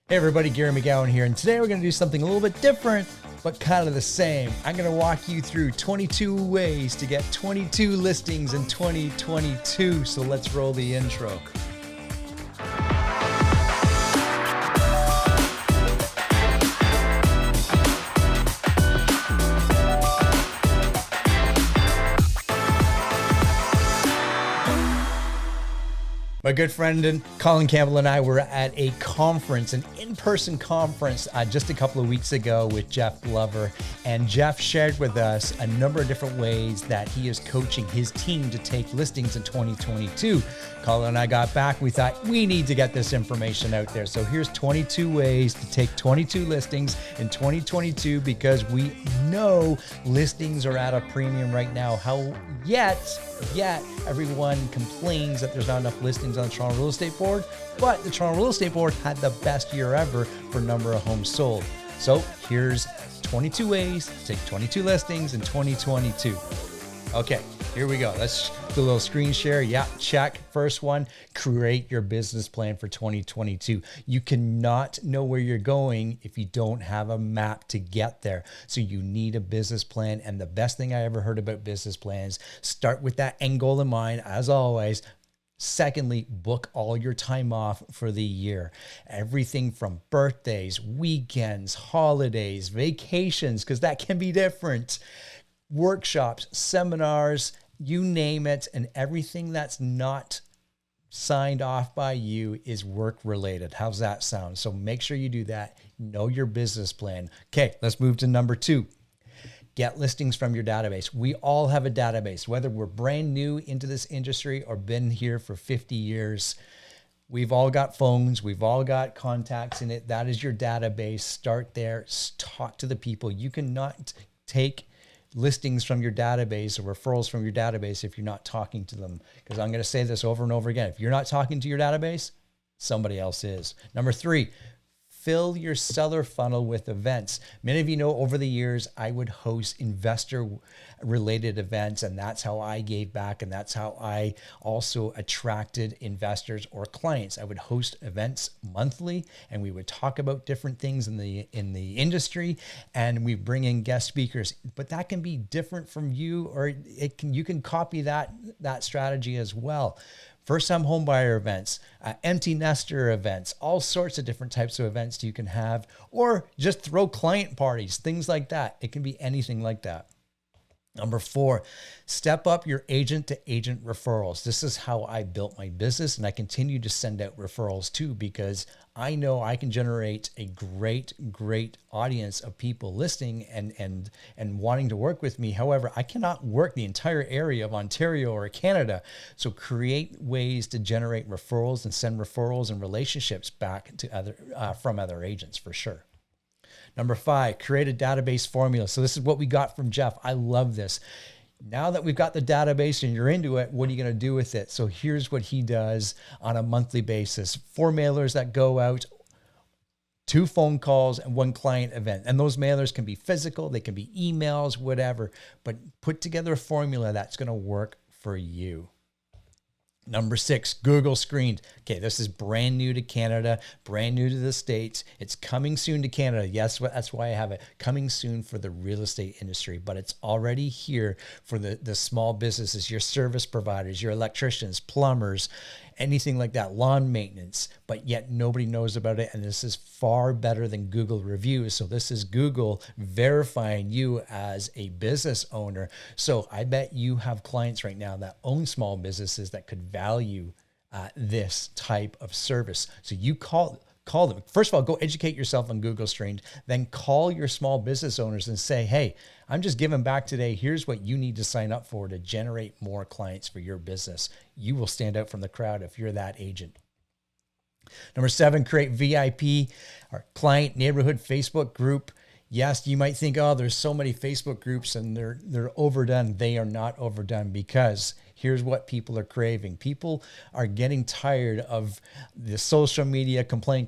Hey everybody, Gary McGowan here, and today we're going to do something a little bit different, but kind of the same. I'm going to walk you through 22 ways to get 22 listings in 2022, so let's roll the intro. My good friend and Colin Campbell and I were at a conference, an in-person conference just a couple of weeks ago with Jeff Glover. And Jeff shared with us a number of different ways that he is coaching his team to take listings in 2022. Colin and I got back. We thought we need to get this information out there. So here's 22 ways to take 22 listings in 2022 because we know listings are at a premium right now. Yet everyone complains that there's not enough listings on the Toronto Real Estate Board, but the Toronto Real Estate Board had the best year ever for number of homes sold. So here's 22 ways to take 22 listings in 2022. Okay, here we go. Let's do a little screen share. Yeah, check. First one, create your business plan for 2022. You cannot know where you're going if you don't have a map to get there. So you need a business plan. And the best thing I ever heard about business plans, start with that end goal in mind, as always. Secondly, book all your time off for the year. Everything from birthdays, weekends, holidays, vacations, because that can be different. Workshops, seminars, you name it, and everything that's not signed off by you is work related. How's that sound? So make sure you do that. Know your business plan. Okay, let's move to number 2. Get listings from your database. We all have a database, whether we're brand new into this industry or been here for 50 years. We've all got phones. We've all got contacts in it. That is your database. Start there. Talk to the people. You cannot take listings from your database or referrals from your database if you're not talking to them. Because I'm going to say this over and over again. If you're not talking to your database, somebody else is. Number 3, fill your seller funnel with events. Many of you know over the years, I would host investor-related events, and that's how I gave back, and that's how I also attracted investors or clients. I would host events monthly, and we would talk about different things in the industry, and we bring in guest speakers. But that can be different from you, or you can copy that strategy as well. First-time homebuyer events, empty nester events, all sorts of different types of events you can have, or just throw client parties, things like that. It can be anything like that. Number 4, step up your agent-to-agent referrals. This is how I built my business, and I continue to send out referrals too, because I know I can generate a great audience of people listening and wanting to work with me. However, I cannot work the entire area of Ontario or Canada. So create ways to generate referrals and send referrals and relationships back to from other agents for sure. Number 5, create a database formula. So this is what we got from Jeff. I love this. Now that we've got the database and you're into it, what are you going to do with it? So here's what he does on a monthly basis. 4 mailers that go out, 2 phone calls, and 1 client event. And those mailers can be physical, they can be emails, whatever, but put together a formula that's going to work for you. Number 6, Google screened. Okay, this is brand new to Canada, brand new to the States. It's coming soon to Canada. Yes, that's why I have it. Coming soon for the real estate industry, but it's already here for the small businesses, your service providers, your electricians, plumbers, anything like that, lawn maintenance, but yet nobody knows about it. And this is far better than Google reviews. So this is Google verifying you as a business owner. So I bet you have clients right now that own small businesses that could value this type of service. So you call them. First of all, go educate yourself on Google Streamed, then call your small business owners and say, hey, I'm just giving back today. Here's what you need to sign up for to generate more clients for your business. You will stand out from the crowd if you're that agent. Number 7, create VIP or client neighborhood Facebook group. Yes, you might think, oh, there's so many Facebook groups and they're overdone. They are not overdone, because here's what people are craving. People are getting tired of the social media complain.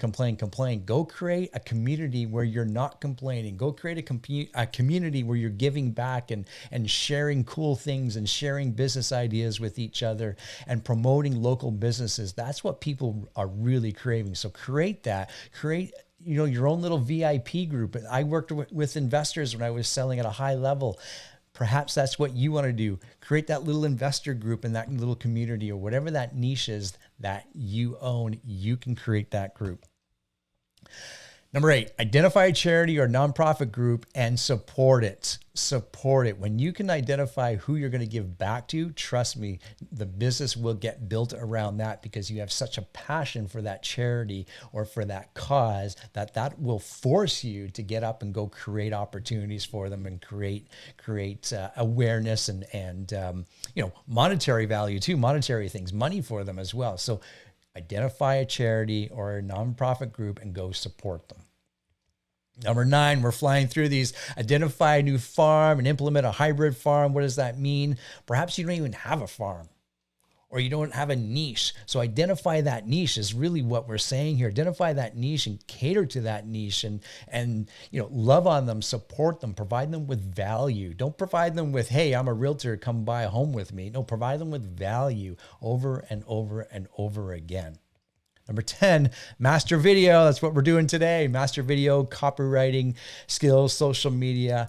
Go create a community where you're not complaining. Go create a community where you're giving back and sharing cool things and sharing business ideas with each other and promoting local businesses. That's what people are really craving. So create that. Create your own little VIP group. I worked with investors when I was selling at a high level. Perhaps that's what you want to do. Create that little investor group in that little community, or whatever that niche is that you own. You can create that group. Number 8, identify a charity or nonprofit group and support it. Support it. When you can identify who you're going to give back to, trust me, the business will get built around that, because you have such a passion for that charity or for that cause that will force you to get up and go create opportunities for them and create awareness and monetary value too, monetary things, money for them as well. So identify a charity or a nonprofit group and go support them. Number 9, we're flying through these. Identify a new farm and implement a hybrid farm. What does that mean? Perhaps you don't even have a farm, or you don't have a niche. So identify that niche is really what we're saying here. Identify that niche and cater to that niche, and love on them, support them, provide them with value. Don't provide them with, hey, I'm a realtor, come buy a home with me. No, provide them with value over and over and over again. Number 10, master video. That's what we're doing today. Master video, copywriting skills, social media.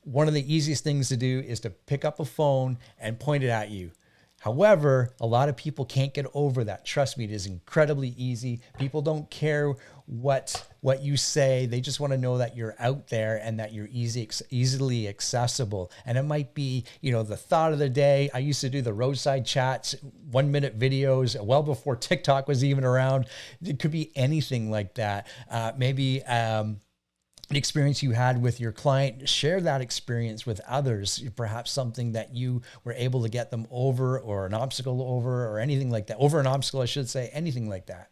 One of the easiest things to do is to pick up a phone and point it at you. However, a lot of people can't get over that. Trust me, it is incredibly easy. People don't care what you say. They just want to know that you're out there and that you're easily accessible. And it might be, the thought of the day. I used to do the roadside chats, 1-minute videos, well before TikTok was even around. It could be anything like that. Maybe an experience you had with your client, share that experience with others, perhaps something that you were able to get them over, or an obstacle over, or anything like that. Over an obstacle, I should say, anything like that.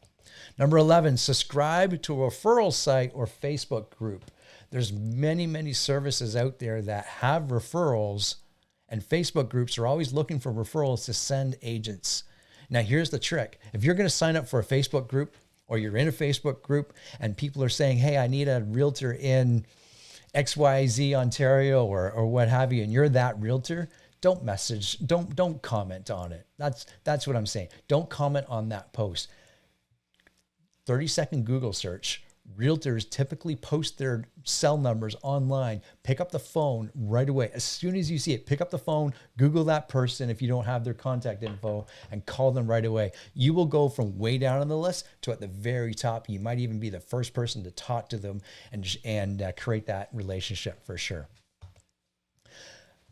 Number 11, subscribe to a referral site or Facebook group. There's many, many services out there that have referrals, and Facebook groups are always looking for referrals to send agents. Now, here's the trick. If you're going to sign up for a Facebook group, or you're in a Facebook group and people are saying, hey, I need a realtor in XYZ Ontario or what have you, and you're that realtor, don't message, don't comment on it. That's what I'm saying. Don't comment on that post. 30-second Google search. Realtors typically post their cell numbers online. Pick up the phone right away. As soon as you see it, pick up the phone, Google that person if you don't have their contact info, and call them right away. You will go from way down on the list to at the very top. You might even be the first person to talk to them and create that relationship for sure.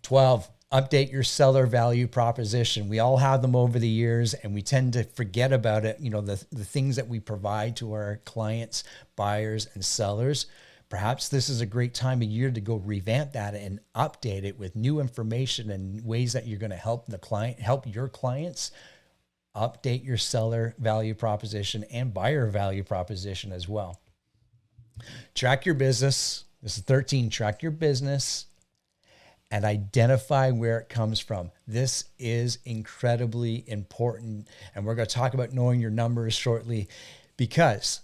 12, update your seller value proposition. We all have them over the years and we tend to forget about it. The things that we provide to our clients, buyers, and sellers. Perhaps this is a great time of year to go revamp that and update it with new information and ways that you're going to help your clients update your seller value proposition and buyer value proposition as well. Track your business. This is 13. Track your business and identify where it comes from. This is incredibly important. And we're going to talk about knowing your numbers shortly, because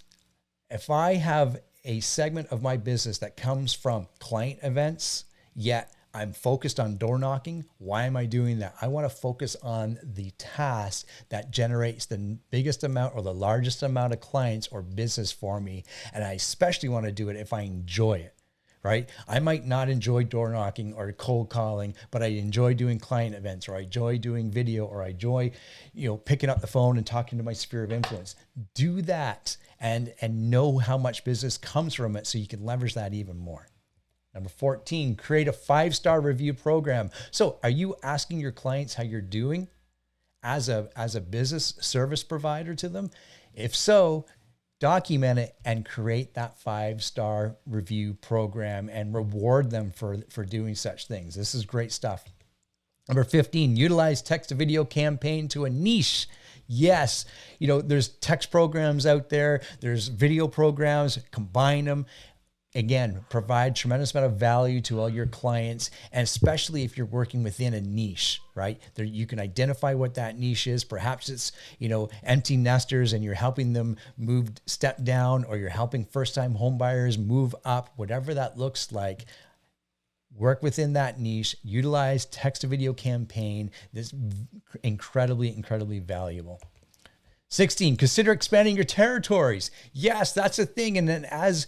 if I have a segment of my business that comes from client events, yet I'm focused on door knocking, why am I doing that? I want to focus on the task that generates the biggest amount or the largest amount of clients or business for me. And I especially want to do it if I enjoy it. Right? I might not enjoy door knocking or cold calling, but I enjoy doing client events, or I enjoy doing video, or I enjoy, picking up the phone and talking to my sphere of influence. Do that and know how much business comes from it so you can leverage that even more. Number 14, create a 5-star review program. So are you asking your clients how you're doing as a business service provider to them? If so, document it and create that 5-star review program and reward them for doing such things. This is great stuff. Number 15, utilize text to video campaign to a niche. Yes, there's text programs out there. There's video programs. Combine them. Again, provide tremendous amount of value to all your clients, and especially if you're working within a niche, right? There, you can identify what that niche is. Perhaps it's, empty nesters and you're helping them step down, or you're helping first-time home buyers move up, whatever that looks like. Work within that niche, utilize text to video campaign. This is incredibly, incredibly valuable. 16, consider expanding your territories. Yes, that's a thing. And then as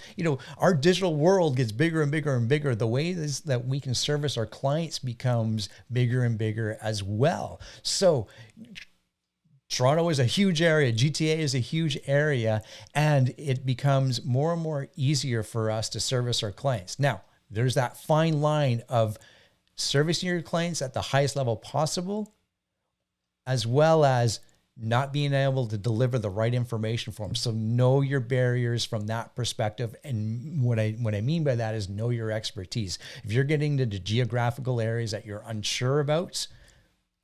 our digital world gets bigger and bigger and bigger, the ways that we can service our clients becomes bigger and bigger as well. So Toronto is a huge area. GTA is a huge area, and it becomes more and more easier for us to service our clients. Now, there's that fine line of servicing your clients at the highest level possible, as well as not being able to deliver the right information for them. So know your barriers from that perspective. And what I mean by that is know your expertise. If you're getting into geographical areas that you're unsure about,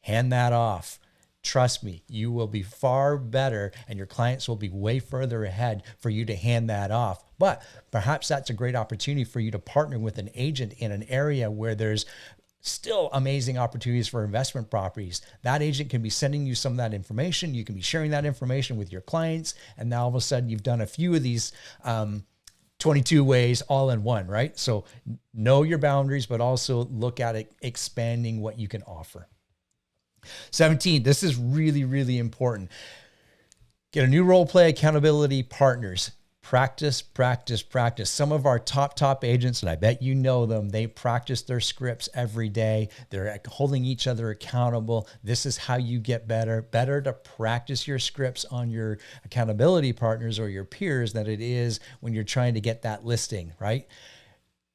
hand that off. Trust me, you will be far better and your clients will be way further ahead for you to hand that off. But perhaps that's a great opportunity for you to partner with an agent in an area where there's still amazing opportunities for investment properties. That agent can be sending you some of that information. You can be sharing that information with your clients. And now all of a sudden you've done a few of these 22 ways all in one, right? So know your boundaries, but also look at it, expanding what you can offer. 17, this is really, really important. Get a new role play accountability partners. Practice, practice, practice. Some of our top agents, and I bet you know them, they practice their scripts every day. They're holding each other accountable. This is how you get better. Better to practice your scripts on your accountability partners or your peers than it is when you're trying to get that listing, right?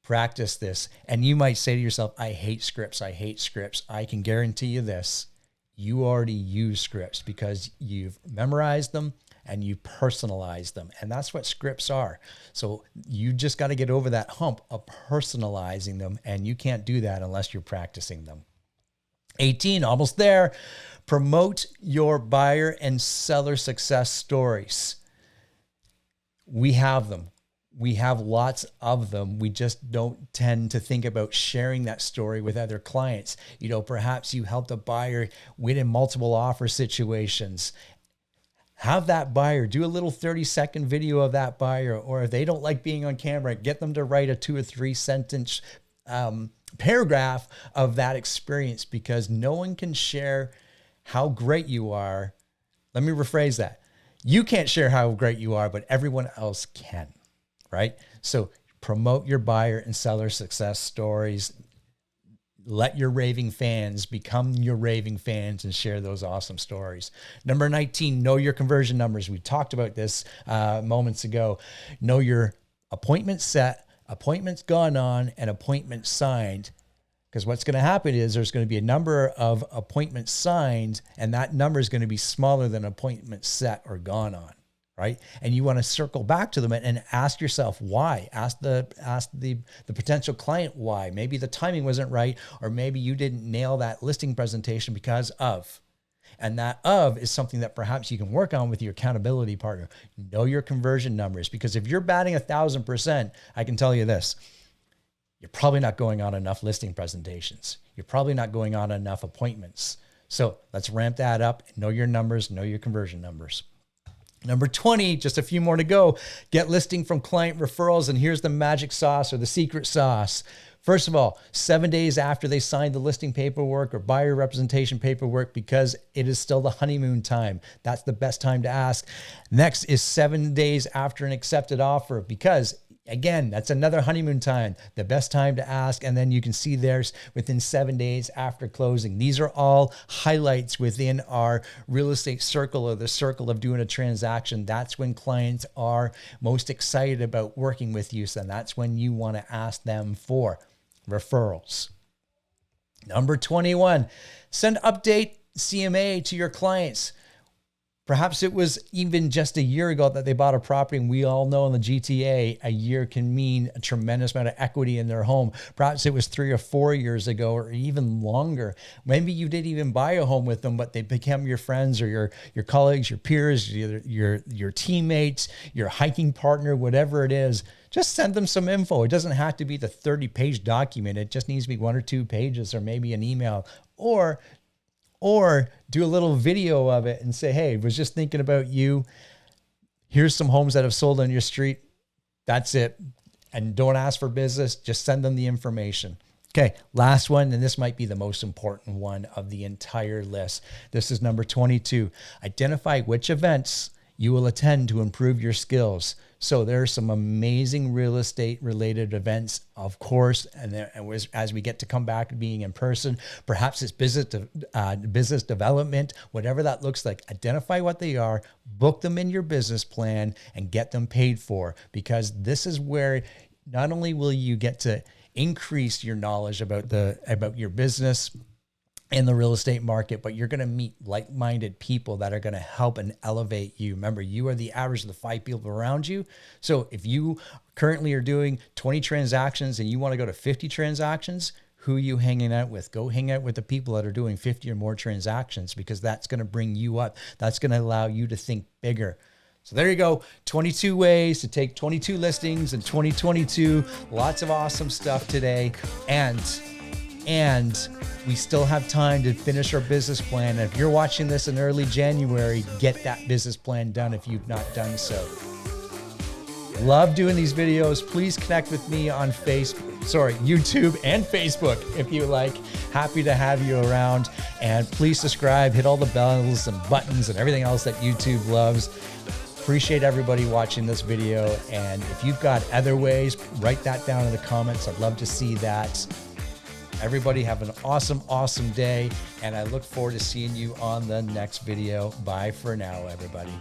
Practice this. And you might say to yourself, I hate scripts. I hate scripts. I can guarantee you this. You already use scripts because you've memorized them and you personalize them. And that's what scripts are. So you just got to get over that hump of personalizing them. And you can't do that unless you're practicing them. 18, almost there. Promote your buyer and seller success stories. We have them. We have lots of them. We just don't tend to think about sharing that story with other clients. Perhaps you helped a buyer win in multiple offer situations. Have that buyer do a little 30-second video of that buyer, or if they don't like being on camera, get them to write a 2 or 3 sentence paragraph of that experience, because no one can share how great you are. Let me rephrase that. You can't share how great you are, but everyone else can, right? So promote your buyer and seller success stories. Let your raving fans become your raving fans and share those awesome stories. Number 19, know your conversion numbers. We talked about this moments ago. Know your appointments set, appointments gone on, and appointments signed. Because what's going to happen is there's going to be a number of appointments signed, and that number is going to be smaller than appointments set or gone on. Right? And you want to circle back to them and ask yourself why. Ask the potential client why. Maybe the timing wasn't right, or maybe you didn't nail that listing presentation because of. And that of is something that perhaps you can work on with your accountability partner. Know your conversion numbers, because if you're batting 1,000%, I can tell you this, you're probably not going on enough listing presentations. You're probably not going on enough appointments. So let's ramp that up. Know your numbers, know your conversion numbers. Number 20, just a few more to go. Get listing from client referrals. And here's the magic sauce, or the secret sauce. First of all, 7 days after they signed the listing paperwork or buyer representation paperwork, because it is still the honeymoon time. That's the best time to ask. Next is 7 days after an accepted offer, because again, that's another honeymoon time, the best time to ask. And then you can see theirs within 7 days after closing. These are all highlights within our real estate circle, or the circle of doing a transaction. That's when clients are most excited about working with you. So that's when you want to ask them for referrals. Number 21, send update CMA to your clients. Perhaps it was even just a year ago that they bought a property, and we all know in the GTA, a year can mean a tremendous amount of equity in their home. Perhaps it was 3 or 4 years ago, or even longer. Maybe you didn't even buy a home with them, but they became your friends, or your colleagues, your peers, your teammates, your hiking partner, whatever it is. Just send them some info. It doesn't have to be the 30-page document. It just needs to be 1 or 2 pages, or maybe an email, or do a little video of it and say, hey, was just thinking about you. Here's some homes that have sold on your street. That's it. And don't ask for business. Just send them the information. Okay, last one, and this might be the most important one of the entire list. This is number 22. Identify which events you will attend to improve your skills. So there are some amazing real estate related events, of course, and as we get to come back to being in person, perhaps it's business development, whatever that looks like. Identify what they are, book them in your business plan, and get them paid for, because this is where not only will you get to increase your knowledge about your business in the real estate market, but you're going to meet like-minded people that are going to help and elevate you. Remember, you are the average of the 5 people around you. So if you currently are doing 20 transactions and you want to go to 50 transactions, who are you hanging out with? Go hang out with the people that are doing 50 or more transactions, because that's going to bring you up. That's going to allow you to think bigger. So there you go, 22 ways to take 22 listings in 2022. Lots of awesome stuff today. And we still have time to finish our business plan. And if you're watching this in early January, get that business plan done if you've not done so. Love doing these videos. Please connect with me on YouTube and Facebook if you like. Happy to have you around. And please subscribe, hit all the bells and buttons and everything else that YouTube loves. Appreciate everybody watching this video. And if you've got other ways, write that down in the comments. I'd love to see that. Everybody have an awesome, awesome day. And I look forward to seeing you on the next video. Bye for now, everybody.